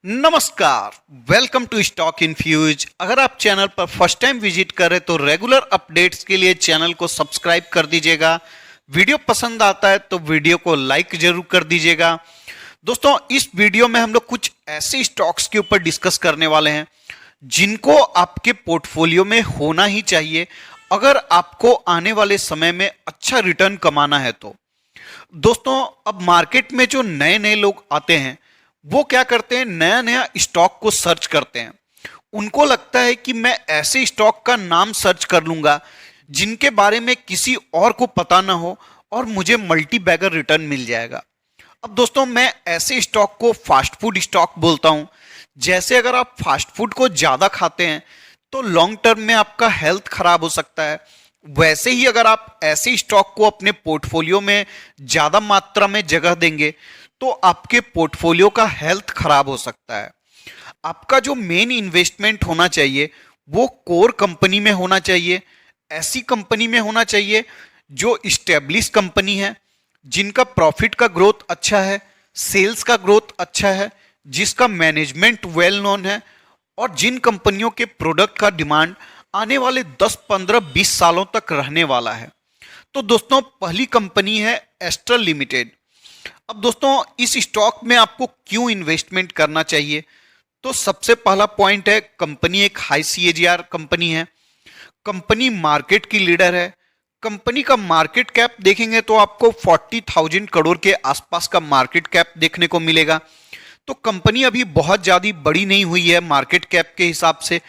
नमस्कार, welcome to stock infuse. अगर आप चैनल पर फर्स्ट टाइम विजिट करें तो रेगुलर अपडेट्स के लिए चैनल को सब्सक्राइब कर दीजिएगा। वीडियो पसंद आता है तो वीडियो को लाइक जरूर कर दीजिएगा। दोस्तों, इस वीडियो में हम लोग कुछ ऐसे स्टॉक्स के ऊपर डिस्कस करने वाले हैं जिनको आपके पोर्टफोलियो में होना ही चाहिए अगर आपको आने वाले समय में अच्छा रिटर्न कमाना है तो। दोस्तों, अब मार्केट में जो नए नए लोग आते हैं वो क्या करते हैं, नया नया स्टॉक को सर्च करते हैं। उनको लगता है कि मैं ऐसे स्टॉक का नाम सर्च कर लूंगा जिनके बारे में किसी और को पता ना हो और मुझे मल्टी बैगर रिटर्न मिल जाएगा। अब दोस्तों, मैं ऐसे स्टॉक को फास्ट फूड स्टॉक बोलता हूं। जैसे अगर आप फास्ट फूड को ज्यादा खाते हैं तो लॉन्ग टर्म में आपका हेल्थ खराब हो सकता है। वैसे ही अगर आप ऐसे स्टॉक को अपने पोर्टफोलियो में ज्यादा मात्रा में जगह देंगे तो आपके पोर्टफोलियो का हेल्थ खराब हो सकता है। आपका जो मेन इन्वेस्टमेंट होना चाहिए वो कोर कंपनी में होना चाहिए। ऐसी कंपनी में होना चाहिए जो इस्टेब्लिश कंपनी है, जिनका प्रॉफिट का ग्रोथ अच्छा है, सेल्स का ग्रोथ अच्छा है, जिसका मैनेजमेंट वेल नोन है और जिन कंपनियों के प्रोडक्ट का डिमांड आने वाले 10, 15, 20 सालों तक रहने वाला है। तो दोस्तों, पहली कंपनी है एस्ट्रल लिमिटेड। अब दोस्तों, इस स्टॉक में आपको क्यों इन्वेस्टमेंट करना चाहिए? तो सबसे पहला पॉइंट है, कंपनी एक हाई सीएजीआर कंपनी है। कंपनी मार्केट की लीडर है। कंपनी का मार्केट कैप देखेंगे तो आपको 40,000 करोड़ के आसपास का मार्केट कैप देखने को मिलेगा। तो कंपनी अभी बहुत ज्यादा बड़ी नहीं हुई है मार्केट कैप के हिसाब से।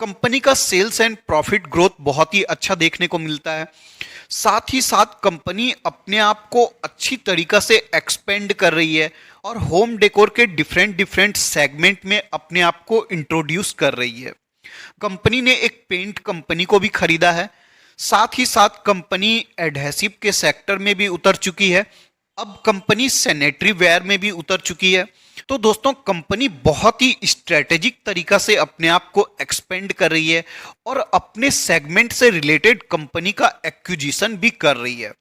कंपनी का सेल्स एंड प्रॉफिट ग्रोथ बहुत ही अच्छा देखने को मिलता है। साथ ही साथ कंपनी अपने आप को अच्छी तरीका से एक्सपेंड कर रही है और होम डेकोर के डिफरेंट डिफरेंट सेगमेंट में अपने आप को इंट्रोड्यूस कर रही है। कंपनी ने एक पेंट कंपनी को भी खरीदा है। साथ ही साथ कंपनी एडहेसिव के सेक्टर में भी उतर चुकी है। अब कंपनी सैनिटरी वेयर में भी उतर चुकी है। तो दोस्तों, कंपनी बहुत ही स्ट्रेटेजिक तरीका से अपने आप को एक्सपेंड कर रही है और अपने सेगमेंट से रिलेटेड कंपनी का एक्विजिशन भी कर रही है।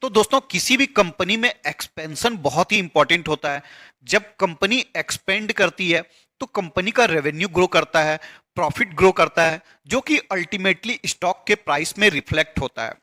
तो दोस्तों, किसी भी कंपनी में एक्सपेंशन बहुत ही इंपॉर्टेंट होता है। जब कंपनी एक्सपेंड करती है तो कंपनी का रेवेन्यू ग्रो करता है, प्रॉफिट ग्रो करता है, जो कि अल्टीमेटली स्टॉक के प्राइस में रिफ्लेक्ट होता है।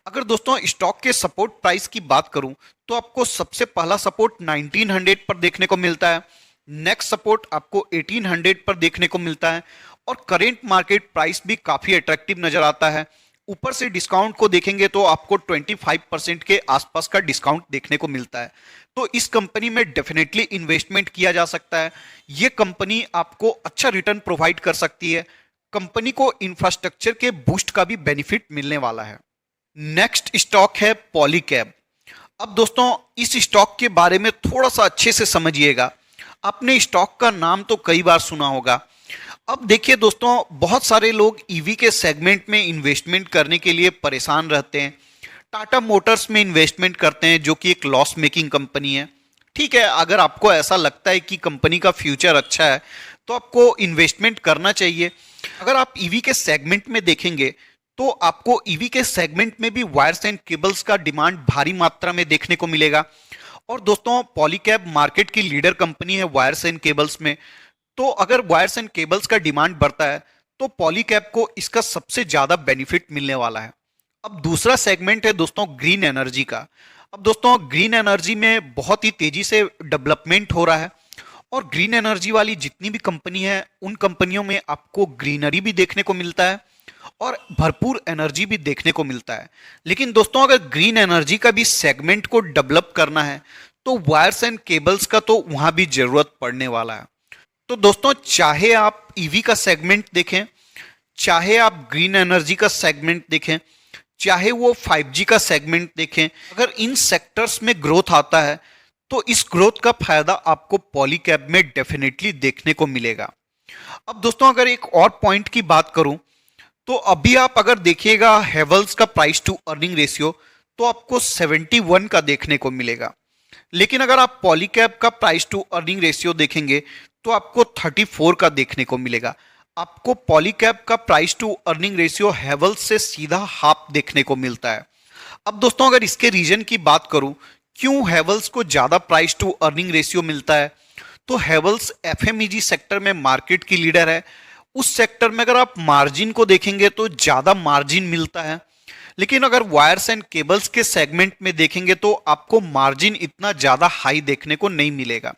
अगर दोस्तों स्टॉक के सपोर्ट प्राइस की बात करूं तो आपको सबसे पहला सपोर्ट 1900 पर देखने को मिलता है। नेक्स्ट सपोर्ट आपको 1800 पर देखने को मिलता है और करेंट मार्केट प्राइस भी काफी अट्रैक्टिव नजर आता है। ऊपर से डिस्काउंट को देखेंगे तो आपको 25% के आसपास का डिस्काउंट देखने को मिलता है। तो इस कंपनी में डेफिनेटली इन्वेस्टमेंट किया जा सकता है। ये कंपनी आपको अच्छा रिटर्न प्रोवाइड कर सकती है। कंपनी को इंफ्रास्ट्रक्चर के बूस्ट का भी बेनिफिट मिलने वाला है। नेक्स्ट स्टॉक है पॉलीकैब। अब दोस्तों, इस स्टॉक के बारे में थोड़ा सा अच्छे से समझिएगा। आपने स्टॉक का नाम तो कई बार सुना होगा। अब देखिए दोस्तों, बहुत सारे लोग ईवी के सेगमेंट में इन्वेस्टमेंट करने के लिए परेशान रहते हैं। टाटा मोटर्स में इन्वेस्टमेंट करते हैं जो कि एक लॉस मेकिंग कंपनी है। ठीक है, अगर आपको ऐसा लगता है कि कंपनी का फ्यूचर अच्छा है तो आपको इन्वेस्टमेंट करना चाहिए। अगर आप ईवी के सेगमेंट में देखेंगे तो आपको ईवी के सेगमेंट में भी वायर्स एंड केबल्स का डिमांड भारी मात्रा में देखने को मिलेगा। और दोस्तों, पॉलीकैब मार्केट की लीडर कंपनी है वायर्स एंड केबल्स में। तो अगर वायर्स एंड केबल्स का डिमांड बढ़ता है तो पॉलीकैब को इसका सबसे ज्यादा बेनिफिट मिलने वाला है। अब दूसरा सेगमेंट है दोस्तों ग्रीन एनर्जी का। अब दोस्तों, ग्रीन एनर्जी में बहुत ही तेजी से डेवलपमेंट हो रहा है और ग्रीन एनर्जी वाली जितनी भी कंपनी है उन कंपनियों में आपको ग्रीनरी भी देखने को मिलता है और भरपूर एनर्जी भी देखने को मिलता है। लेकिन दोस्तों, अगर ग्रीन एनर्जी का भी सेगमेंट को डेवलप करना है तो वायर्स एंड केबल्स का तो वहां भी जरूरत पड़ने वाला है। तो दोस्तों, चाहे आप ईवी का सेगमेंट देखें, चाहे आप ग्रीन एनर्जी का सेगमेंट देखें, चाहे वो 5G का सेगमेंट देखें, अगर इन सेक्टर्स में ग्रोथ आता है तो इस ग्रोथ का फायदा आपको पॉलीकैब में डेफिनेटली देखने को मिलेगा। अब दोस्तों, अगर एक और पॉइंट की बात करूं तो अभी आप अगर देखिएगा हेवल्स का प्राइस टू अर्निंग रेशियो तो आपको 71 का देखने को मिलेगा। लेकिन अगर आप पॉलीकैब का प्राइस टू अर्निंग रेशियो देखेंगे तो आपको 34 का देखने को मिलेगा। आपको पॉलीकैब का price to earning ratio Havells से सीधा हाफ देखने को मिलता है। अब दोस्तों, अगर इसके रीजन की बात करूं क्यों हेवल्स को ज्यादा प्राइस टू अर्निंग रेशियो मिलता है तो हेवल्स एफएमईजी सेक्टर में मार्केट की लीडर है। उस सेक्टर में अगर आप मार्जिन को देखेंगे तो ज्यादा मार्जिन मिलता है, लेकिन अगर वायर्स एंड केबल्स के सेगमेंट में देखेंगे तो आपको मार्जिन इतना ज्यादा हाई देखने को नहीं मिलेगा।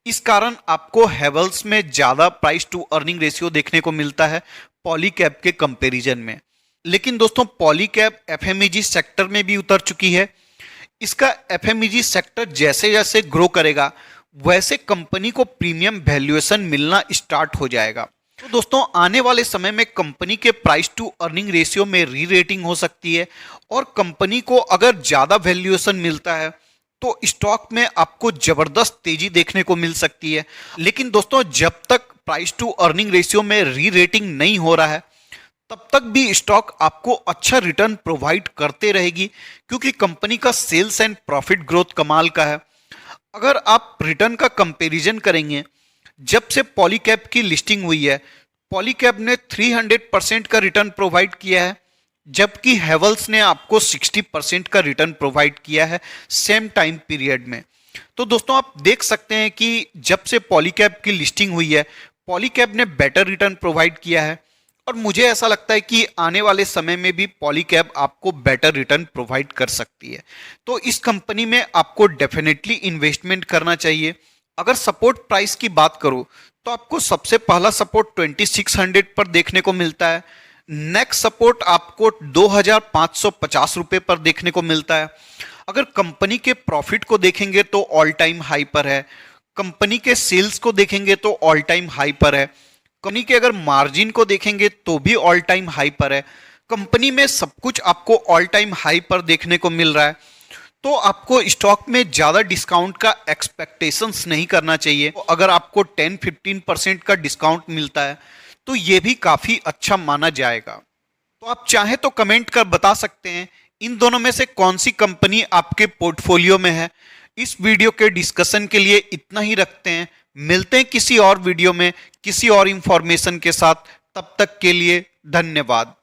इस कारण आपको हेवल्स में ज्यादा प्राइस टू अर्निंग रेशियो देखने को मिलता है पॉलीकैब के कंपैरिजन में। लेकिन दोस्तों पॉलीकैब एफएमईजी सेक्टर में भी उतर चुकी है। इसका एफएमईजी सेक्टर जैसे जैसे ग्रो करेगा वैसे कंपनी को प्रीमियम वैल्यूएशन मिलना स्टार्ट हो जाएगा। तो दोस्तों आने वाले समय में कंपनी के प्राइस टू अर्निंग रेशियो में री रेटिंग हो सकती है और कंपनी को अगर ज्यादा वैल्यूएशन मिलता है तो स्टॉक में आपको जबरदस्त तेजी देखने को मिल सकती है। लेकिन दोस्तों जब तक प्राइस टू अर्निंग रेशियो में री रेटिंग नहीं हो रहा है तब तक भी स्टॉक आपको अच्छा रिटर्न प्रोवाइड करते रहेगी, क्योंकि कंपनी का सेल्स एंड प्रॉफिट ग्रोथ कमाल का है। अगर आप रिटर्न का कंपैरिजन करेंगे, जब से पॉलीकैब की लिस्टिंग हुई है पॉलीकैब ने 300% का रिटर्न प्रोवाइड किया है, जबकि हेवल्स ने आपको 60% का रिटर्न प्रोवाइड किया है सेम टाइम पीरियड में। तो दोस्तों आप देख सकते हैं कि जब से पॉलीकैब की लिस्टिंग हुई है पॉलीकैब ने बेटर रिटर्न प्रोवाइड किया है और मुझे ऐसा लगता है कि आने वाले समय में भी पॉलीकैब आपको बेटर रिटर्न प्रोवाइड कर सकती है। तो इस कंपनी में आपको डेफिनेटली इन्वेस्टमेंट करना चाहिए। अगर सपोर्ट प्राइस की बात करूं तो आपको सबसे पहला सपोर्ट 2600 पर देखने को मिलता है। नेक्स्ट सपोर्ट आपको 2550 रुपए पर देखने को मिलता है। अगर कंपनी के प्रॉफिट को देखेंगे तो ऑल टाइम हाई पर है, कंपनी के सेल्स को देखेंगे तो ऑल टाइम हाई पर है, कंपनी के अगर मार्जिन को देखेंगे तो भी ऑल टाइम हाई पर है। कंपनी में सब कुछ आपको ऑल टाइम हाई पर देखने को मिल रहा है, तो आपको स्टॉक में ज्यादा डिस्काउंट का एक्सपेक्टेशंस नहीं करना चाहिए। तो अगर आपको 10-15% का डिस्काउंट मिलता है तो ये भी काफी अच्छा माना जाएगा। तो आप चाहे तो कमेंट कर बता सकते हैं इन दोनों में से कौन सी कंपनी आपके पोर्टफोलियो में है। इस वीडियो के डिस्कशन के लिए इतना ही रखते हैं। मिलते हैं किसी और वीडियो में किसी और इंफॉर्मेशन के साथ। तब तक के लिए धन्यवाद।